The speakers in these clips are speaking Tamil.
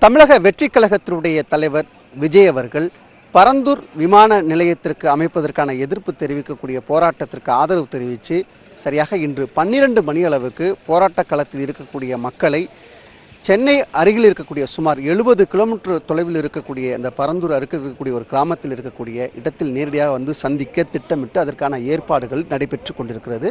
தமிழக வெற்றிக் கழகத்தினுடைய தலைவர் விஜய் அவர்கள் பரந்தூர் விமான நிலையத்திற்கு அமைப்பதற்கான எதிர்ப்பு தெரிவிக்கக்கூடிய போராட்டத்திற்கு ஆதரவு தெரிவித்து சரியாக இன்று 12 மணி அளவுக்கு போராட்ட களத்தில் இருக்கக்கூடிய மக்களை சென்னை அருகில் இருக்கக்கூடிய சுமார் 70 கிலோமீட்டர் தொலைவில் இருக்கக்கூடிய இந்த பரந்தூர் இருக்கக்கூடிய ஒரு கிராமத்தில் இருக்கக்கூடிய இடத்தில் நேரடியாக வந்து சந்திக்க திட்டமிட்டு அதற்கான ஏற்பாடுகள் நடைபெற்று கொண்டிருக்கிறது.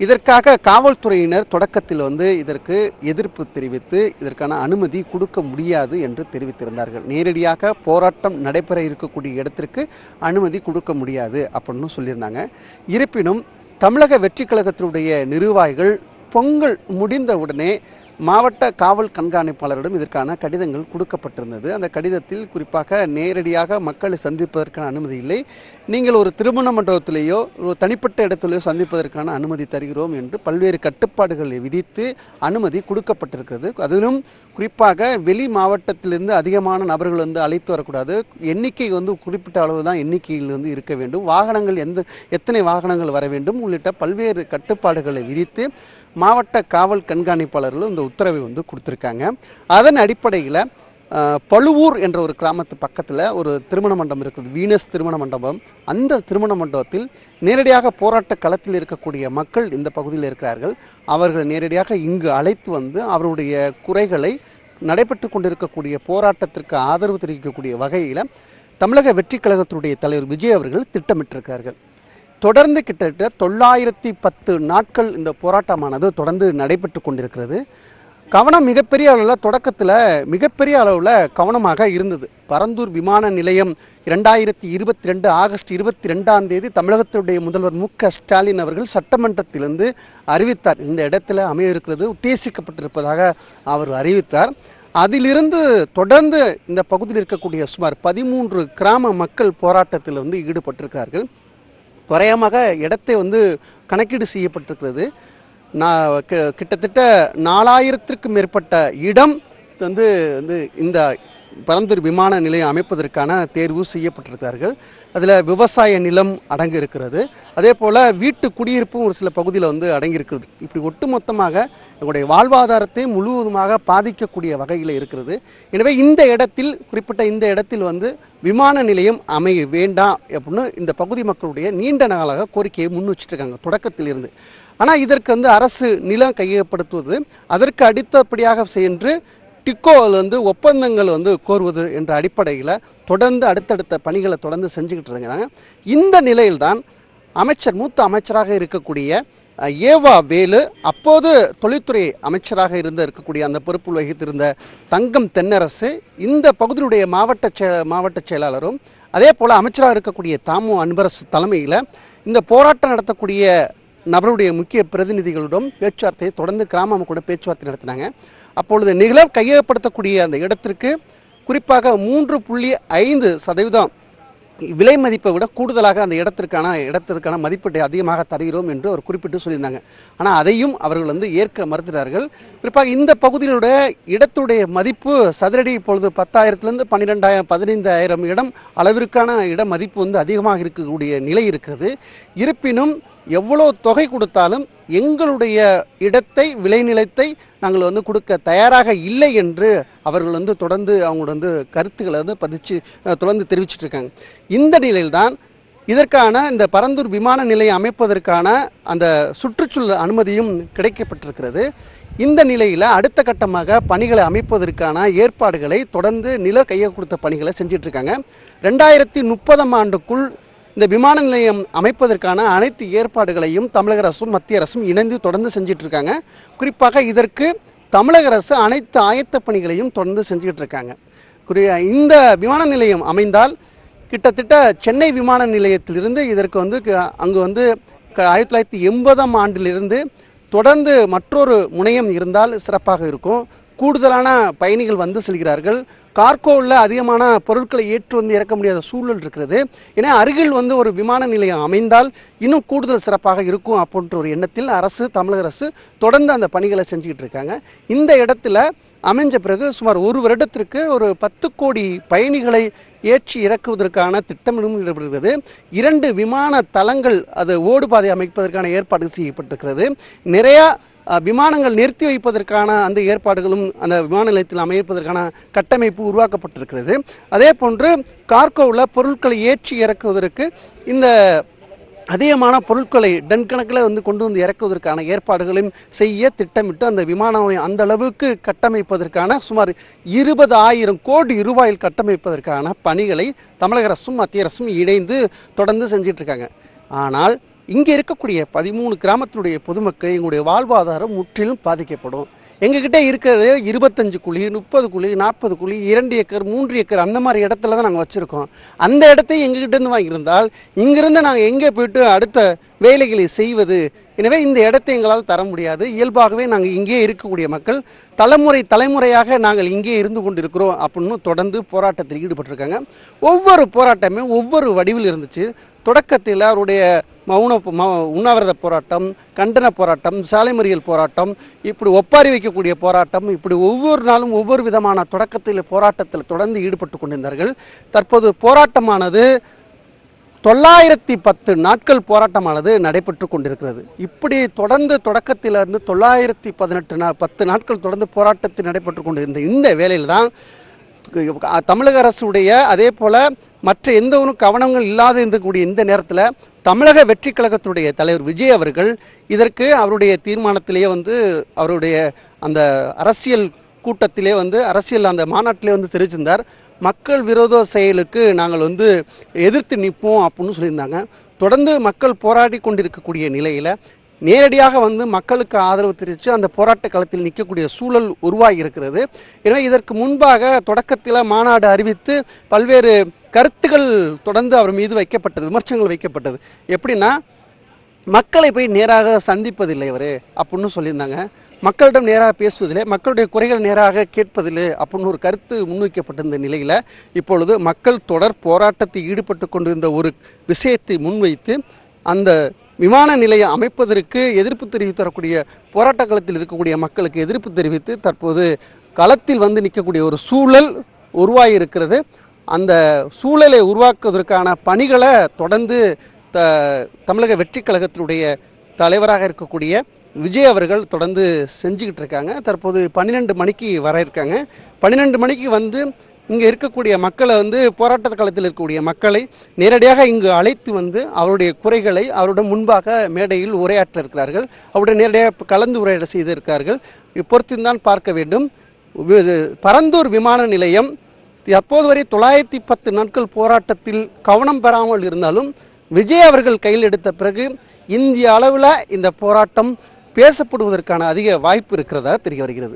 இதற்காக காவல்துறையினர் தொடக்கத்தில் வந்து இதற்கு எதிர்ப்பு தெரிவித்து இதற்கான அனுமதி கொடுக்க முடியாது என்று தெரிவித்திருந்தார்கள். நேரடியாக போராட்டம் நடைபெற இருக்கக்கூடிய இடத்திற்கு அனுமதி கொடுக்க முடியாது அப்படின்னு சொல்லியிருந்தாங்க. இருப்பினும் தமிழக வெற்றிக் கழகத்தினுடைய நிர்வாகிகள் பொங்கல் முடிந்த உடனே மாவட்ட காவல் கண்காணிப்பாளரிடம் இதற்கான கடிதங்கள் கொடுக்கப்பட்டிருந்தது. அந்த கடிதத்தில் குறிப்பாக நேரடியாக மக்களை சந்திப்பதற்கான அனுமதி இல்லை, நீங்கள் ஒரு திருமண மண்டபத்திலேயோ ஒரு தனிப்பட்ட இடத்திலேயோ சந்திப்பதற்கான அனுமதி தருகிறோம் என்று பல்வேறு கட்டுப்பாடுகளை விதித்து அனுமதி கொடுக்கப்பட்டிருக்கிறது. அதிலும் குறிப்பாக வெளி மாவட்டத்திலிருந்து அதிகமான நபர்கள் வந்து அழைத்து வரக்கூடாது, எண்ணிக்கை வந்து குறிப்பிட்ட அளவு தான் எண்ணிக்கையில் வந்து இருக்க வேண்டும், வாகனங்கள் எத்தனை வாகனங்கள் வர வேண்டும் உள்ளிட்ட பல்வேறு கட்டுப்பாடுகளை விதித்து மாவட்ட காவல் கண்காணிப்பாளர்கள் இந்த உத்தரவை வந்து கொடுத்துருக்காங்க. அதன் அடிப்படையில் பழுவூர் என்ற ஒரு கிராமத்து பக்கத்தில் ஒரு திருமண மண்டபம் இருக்குது, வீனஸ் திருமண மண்டபம். அந்த திருமண மண்டபத்தில் நேரடியாக போராட்ட களத்தில் இருக்கக்கூடிய மக்கள் இந்த பகுதியில் இருக்கிறார்கள். அவர்கள் நேரடியாக இங்கு அழைத்து வந்து அவருடைய குறைகளை நடைபெற்று கொண்டிருக்கக்கூடிய போராட்டத்திற்கு ஆதரவு தெரிவிக்கக்கூடிய வகையில் தமிழக வெற்றிக் கழகத்தினுடைய தலைவர் விஜய் அவர்கள் திட்டமிட்டிருக்கிறார்கள். தொடர்ந்து கிட்டத்தட்ட 910 நாட்கள் இந்த போராட்டமானது தொடர்ந்து நடைபெற்று கொண்டிருக்கிறது. கவனம் மிகப்பெரிய அளவில் தொடக்கத்தில் மிகப்பெரிய அளவில் கவனமாக இருந்தது. பரந்தூர் விமான நிலையம் 2022 ஆகஸ்ட் 22ஆம் தேதி தமிழகத்தினுடைய முதல்வர் மு.க.ஸ்டாலின் அவர்கள் சட்டமன்றத்திலிருந்து அறிவித்தார், இந்த இடத்துல அமைய இருக்கிறது உத்தேசிக்கப்பட்டிருப்பதாக அவர் அறிவித்தார். அதிலிருந்து தொடர்ந்து இந்த பகுதியில் இருக்கக்கூடிய சுமார் 13 கிராம மக்கள் போராட்டத்தில் வந்து ஈடுபட்டிருக்கிறார்கள். குறையமாக இடத்தை வந்து கணக்கீடு செய்யப்பட்டிருக்கிறது. கிட்டத்தட்ட 4000க்கும் மேற்பட்ட இடம் வந்து இந்த பரந்தூர் விமான நிலையம் அமைப்பதற்கான தேர்வு செய்யப்பட்டிருக்கிறார்கள். அதில் விவசாய நிலம் அடங்கி இருக்கிறது, அதே போல் வீட்டு குடியிருப்பும் ஒரு சில பகுதியில் வந்து அடங்கியிருக்குது. இப்படி ஒட்டுமொத்தமாக எங்களுடைய வாழ்வாதாரத்தை முழுவதுமாக பாதிக்கக்கூடிய வகையில் இருக்கிறது. எனவே இந்த இடத்தில் குறிப்பிட்ட இந்த இடத்தில் வந்து விமான நிலையம் அமைய வேண்டாம் அப்படின்னு இந்த பகுதி மக்களுடைய நீண்ட நாளாக கோரிக்கையை முன் வச்சுருக்காங்க தொடக்கத்தில் இருந்து. ஆனால் இதற்கு வந்து அரசு நிலம் கையகப்படுத்துவது, அதற்கு அடுத்தபடியாக சென்று டிக்கோவில் வந்து ஒப்பந்தங்கள் வந்து கோருவது என்ற அடிப்படையில் தொடர்ந்து அடுத்தடுத்த பணிகளை தொடர்ந்து செஞ்சுக்கிட்டு இருக்காங்க. இந்த நிலையில்தான் மூத்த அமைச்சராக இருக்கக்கூடிய ஏவா வேலு, அப்போது தொழில்துறை அமைச்சராக இருக்கக்கூடிய அந்த பொறுப்பில் வகித்திருந்த தங்கம் தென்னரசு, இந்த பகுதியுடைய மாவட்ட செயலாளரும் அதே போல் அமைச்சராக இருக்கக்கூடிய தாமு அன்பரசு தலைமையில் இந்த போராட்டம் நடத்தக்கூடிய நபருடைய முக்கிய பிரதிநிதிகளிடம் பேச்சுவார்த்தையை தொடர்ந்து கிராம கூட பேச்சுவார்த்தை நடத்தினாங்க. அப்பொழுது நிலம் கையகப்படுத்தக்கூடிய அந்த இடத்திற்கு குறிப்பாக 3.5% விலை மதிப்பை விட கூடுதலாக அந்த இடத்திற்கான மதிப்பீட்டை அதிகமாக தருகிறோம் என்று அவர் குறிப்பிட்டு சொல்லியிருந்தாங்க. ஆனால் அதையும் அவர்கள் வந்து ஏற்க மறுக்கிறார்கள். குறிப்பாக இந்த பகுதியிலுடைய இடத்துடைய மதிப்பு சதுரடி இப்பொழுது 10,000 12,000 15,000 இடம் அளவிற்கான இட மதிப்பு வந்து அதிகமாக இருக்கக்கூடிய நிலை இருக்கிறது. இருப்பினும் எவ்வளோ தொகை கொடுத்தாலும் எங்களுடைய இடத்தை விளைநிலத்தை நாங்கள் வந்து கொடுக்க தயாராக இல்லை என்று அவர்கள் வந்து தொடர்ந்து அவங்களோட வந்து கருத்துக்களை வந்து தொடர்ந்து தெரிவிச்சுட்டு இருக்காங்க. இந்த நிலையில்தான் இதற்கான இந்த பரந்தூர் விமான நிலையம் அமைப்பதற்கான அந்த சுற்றுச்சூழல் அனுமதியும் கிடைக்கப்பட்டிருக்கிறது. இந்த நிலையில் அடுத்த கட்டமாக பணிகளை அமைப்பதற்கான ஏற்பாடுகளை தொடர்ந்து நில கையை கொடுத்த பணிகளை செஞ்சிட்டு இருக்காங்க. 2030ஆம் ஆண்டுக்குள் இந்த விமான நிலையம் அமைப்பதற்கான அனைத்து ஏற்பாடுகளையும் தமிழக அரசும் மத்திய அரசும் இணைந்து தொடர்ந்து செஞ்சிட்டு இருக்காங்க. குறிப்பாக இதற்கு தமிழக அரசு அனைத்து ஆயத்த பணிகளையும் தொடர்ந்து செஞ்சுக்கிட்டு இருக்காங்க. இந்த விமான நிலையம் அமைந்தால் கிட்டத்தட்ட சென்னை விமான நிலையத்திலிருந்து இதற்கு வந்து அங்கு வந்து 1980ஆம் ஆண்டிலிருந்து தொடர்ந்து மற்றொரு முனையம் இருந்தால் சிறப்பாக இருக்கும். கூடுதலான பயணிகள் வந்து செல்கிறார்கள். கார்கோவில் அதிகமான பொருட்களை ஏற்று வந்து இறக்க முடியாத சூழல் இருக்கிறது. ஏன்னா அருகில் வந்து ஒரு விமான நிலையம் அமைந்தால் இன்னும் கூடுதல் சிறப்பாக இருக்கும் அப்படின்ற ஒரு எண்ணத்தில் தமிழக அரசு தொடர்ந்து அந்த பணிகளை செஞ்சுக்கிட்டு இருக்காங்க. இந்த இடத்துல அமைஞ்ச பிறகு சுமார் 1 வருடத்திற்கு ஒரு 10 கோடி பயணிகளை ஏற்றி இறக்குவதற்கான திட்டமிடும் ஈடுபடுகிறது. 2 விமான தளங்கள் அது ஓடுபாதை அமைப்பதற்கான ஏற்பாடு செய்யப்பட்டிருக்கிறது. நிறைய விமானங்கள் நிறுத்தி வைப்பதற்கான அந்த ஏற்பாடுகளும் அந்த விமான நிலையத்தில் அமைப்பதற்கான கட்டமைப்பு உருவாக்கப்பட்டிருக்கிறது. அதே போன்று கார்கோவில் பொருட்களை ஏற்றி இறக்குவதற்கு இந்த அதிகமான பொருட்களை டன் கணக்கில் கொண்டு வந்து இறக்குவதற்கான ஏற்பாடுகளையும் செய்ய திட்டமிட்டு அந்த விமானம் அந்த அளவுக்கு கட்டமைப்பதற்கான சுமார் 20,000 கோடி ரூபாயில் கட்டமைப்பதற்கான பணிகளை தமிழக அரசும் மத்திய அரசும் இணைந்து தொடர்ந்து செஞ்சிட்டு இருக்காங்க. ஆனால் இங்கே இருக்கக்கூடிய 13 கிராமத்தினுடைய பொதுமக்கள் எங்களுடைய வாழ்வாதாரம் முற்றிலும் பாதிக்கப்படும். எங்ககிட்ட இருக்கிறது 25 குழி, 30 குழி, 40 குழி, 2 ஏக்கர், 3 ஏக்கர் அந்த மாதிரி இடத்துல தான் நாங்கள் வச்சுருக்கோம். அந்த இடத்தை எங்ககிட்ட இருந்து வாங்கியிருந்தால் இங்கிருந்து நாங்கள் எங்கே போயிட்டு அடுத்த வேலைகளை செய்வது? எனவே இந்த இடத்தை எங்களால் தர முடியாது. இயல்பாகவே நாங்கள் இங்கே இருக்கக்கூடிய மக்கள் தலைமுறையாக நாங்கள் இங்கே இருந்து கொண்டிருக்கிறோம் அப்படின்னு தொடர்ந்து போராட்டத்தில் ஈடுபட்டிருக்காங்க. ஒவ்வொரு போராட்டமே ஒவ்வொரு வடிவில் இருந்துச்சு. தொடக்கத்தில் அவருடைய உண்ணாவிரத போராட்டம், கண்டன போராட்டம், சாலை மறியல் போராட்டம், இப்படி ஒப்பாரி வைக்கக்கூடிய போராட்டம், இப்படி ஒவ்வொரு நாளும் ஒவ்வொரு விதமான போராட்டத்தில் தொடர்ந்து ஈடுபட்டு கொண்டிருந்தார்கள். தற்போது போராட்டமானது 910 நாட்கள் போராட்டமானது நடைபெற்று கொண்டிருக்கிறது. இப்படி தொடர்ந்து தொடக்கத்திலிருந்து 918 நாட்கள் தொடர்ந்து போராட்டத்தில் நடைபெற்று கொண்டிருந்த இந்த வேளையில் தான் தமிழக அரசுடைய அதே போல மற்ற எந்த ஒரு கவனங்கள் இல்லாத இருக்கக்கூடிய இந்த நேரத்தில் தமிழக வெற்றி கழகத்துடைய தலைவர் விஜய் அவர்கள் இதற்கு அவருடைய தீர்மானத்திலேயே அவருடைய அந்த அரசியல் கூட்டத்திலே அரசியல் அந்த மாநாட்டிலே தெரிவிச்சிருந்தார். மக்கள் விரோத செயலுக்கு நாங்கள் எதிர்த்து நிற்போம் அப்படின்னு சொல்லியிருந்தாங்க. தொடர்ந்து மக்கள் போராடி கொண்டிருக்கக்கூடிய நிலையில் நேரடியாக மக்களுக்கு ஆதரவு தெரிவித்து அந்த போராட்ட களத்தில் நிற்கக்கூடிய சூழல் உருவாகி இருக்கிறது. எனவே இதற்கு முன்பாக தொடக்கத்தில் மாநாடு அறிவித்து பல்வேறு கருத்துக்கள் தொடர்ந்து அவர் மீது வைக்கப்பட்டது, விமர்சனங்கள் வைக்கப்பட்டது. எப்படின்னா மக்களை போய் நேராக சந்திப்பதில்லை அவர் அப்படின்னு சொல்லியிருந்தாங்க. மக்களிடம் நேராக பேசுவதில்லை, மக்களுடைய குறைகள் நேராக கேட்பதில்லை அப்படின்னு ஒரு கருத்து முன்வைக்கப்பட்டிருந்த நிலையில் இப்பொழுது மக்கள் தொடர் போராட்டத்தில் ஈடுபட்டு கொண்டிருந்த ஒரு விஷயத்தை முன்வைத்து அந்த விமான நிலையம் அமைப்பதற்கு எதிர்ப்பு தெரிவித்து தரக்கூடிய போராட்ட களத்தில் இருக்கக்கூடிய மக்களுக்கு எதிர்ப்பு தெரிவித்து தற்போது களத்தில் நிற்கக்கூடிய ஒரு சூழல் உருவாகி இருக்கிறது. அந்த சூழலை உருவாக்குவதற்கான பணிகளை தொடர்ந்து தமிழக வெற்றி கழகத்தினுடைய தலைவராக இருக்கக்கூடிய விஜய் அவர்கள் தொடர்ந்து செஞ்சுக்கிட்டு இருக்காங்க. தற்போது 12 மணிக்கு வர இருக்காங்க. 12 மணிக்கு இங்கே இருக்கக்கூடிய மக்களை போராட்ட களத்தில் இருக்கக்கூடிய மக்களை நேரடியாக இங்கு அழைத்து அவருடைய குறைகளை அவருடன் முன்பாக மேடையில் உரையாற்ற இருக்கிறார்கள். அவருடைய நேரடியாக கலந்து உரையாட செய்திருக்கிறார்கள். பொறுத்துதான் பார்க்க வேண்டும். பரந்தூர் விமான நிலையம் அப்போது வரை 910 நாட்கள் போராட்டத்தில் கவனம் பெறாமல் இருந்தாலும் விஜய் அவர்கள் கையில் எடுத்த பிறகு இந்திய அளவில் இந்த போராட்டம் பேசப்படுவதற்கான அதிக வாய்ப்பு இருக்கிறதா தெரிய வருகிறது.